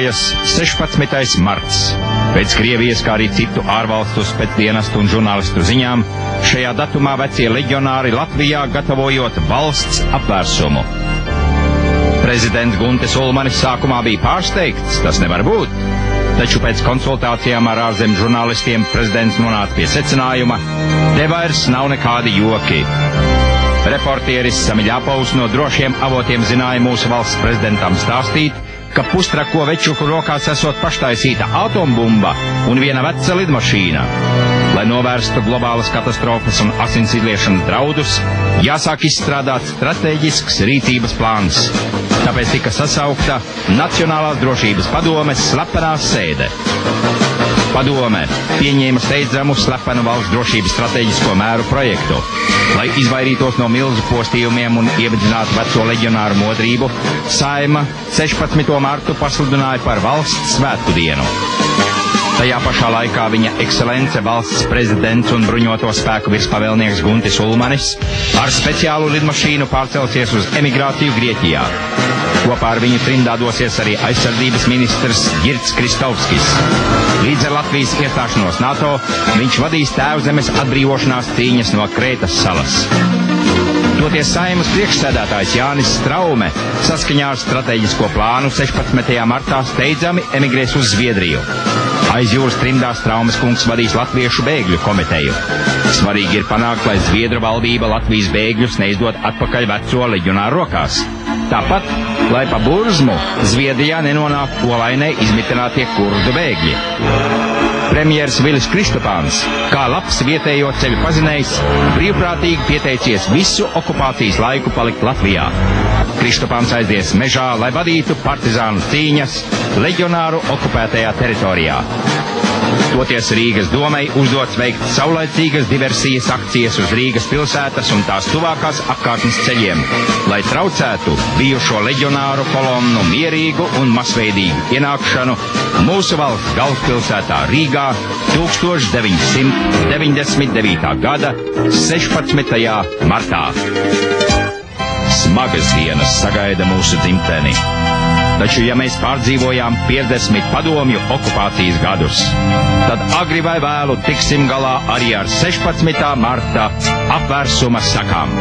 Tuvojas 16. marts. Pēc Krievijas, kā arī citu ārvalstu spēcdienestu un žurnālistu ziņām, šajā datumā vecie leģionāri Latvijā gatavojot valsts apvērsumu. Prezidents Guntis Ulmanis sākumā bija pārsteigts, tas nevar būt. Taču pēc konsultācijām ar ārzemju žurnālistiem prezidents nonāca pie secinājuma, te vairs nav nekādi joki. Reportieris Samiļāpovs no drošiem avotiem zināja mūsu valsts prezidentam stāstīt, ka pustrako večuku rokās esot paštaisīta atombumba un viena veca lidmašīna. Lai novērstu globālas katastrofas un asins izliešanas draudus, jāsāk izstrādāt strateģisks rīcības plāns. Tāpēc tika sasaukta Nacionālās drošības padomes slepenā sēde. Padome pieņēma steidzamu slepenu valsts drošības strateģisko mēru projektu. Lai izvairītos no milzu postījumiem un ievidzinātu veco leģionāru modrību, Saeima 16. martu pasludināja par valsts svētku dienu. Tajā pašā laikā viņa ekscelence valsts prezidents un bruņoto spēku virspavēlnieks Guntis Ulmanis ar speciālu lidmašīnu pārcelsies uz emigrāciju Grieķijā. Kopā ar viņu trimdā dosies arī aizsardzības ministrs Girts Kristovskis. Līdz ar Latvijas iestāšanos NATO viņš vadīs Tēvzemes atbrīvošanās cīņas no Krētas salas. Toties Saeimas priekšsēdētājs Jānis Straume saskaņā ar strateģisko plānu 16. martā steidzami emigrēs uz Zviedriju. Aiz jūras trimdā Straumes kungs vadīs Latviešu bēgļu komiteju. Svarīgi ir panākt, lai Zviedru valdība Latvijas bēgļus neizdod atpakaļ veco leģionāru rokās. Tāpat, lai pa Burzmu Zviedrijā nenonāk olainē izmitinātie kurdu bēgļi. Premjers Vilis Kristopāns, kā labs vietējo ceļu pazinējs, brīvprātīgi pieteicies visu okupācijas laiku palikt Latvijā. Kristopāns aizies mežā, lai vadītu partizānu cīņas leģionāru okupētajā teritorijā. Toties Rīgas domei uzdots veikt saulaicīgas diversijas akcijas uz Rīgas pilsētas un tās tuvākās apkārtnes ceļiem, lai traucētu bijušo leģionāru kolonnu mierīgu un masveidīgu ienākšanu mūsu valsts galvaspilsētā Rīgā 1999. gada 16. martā. Smagas dienas sagaida mūsu dzimteni. Taču, ja mēs pārdzīvojām 50 padomju okupācijas gadus, tad agri vai vēlu tiksim galā arī ar 16. marta apvērsuma sakām.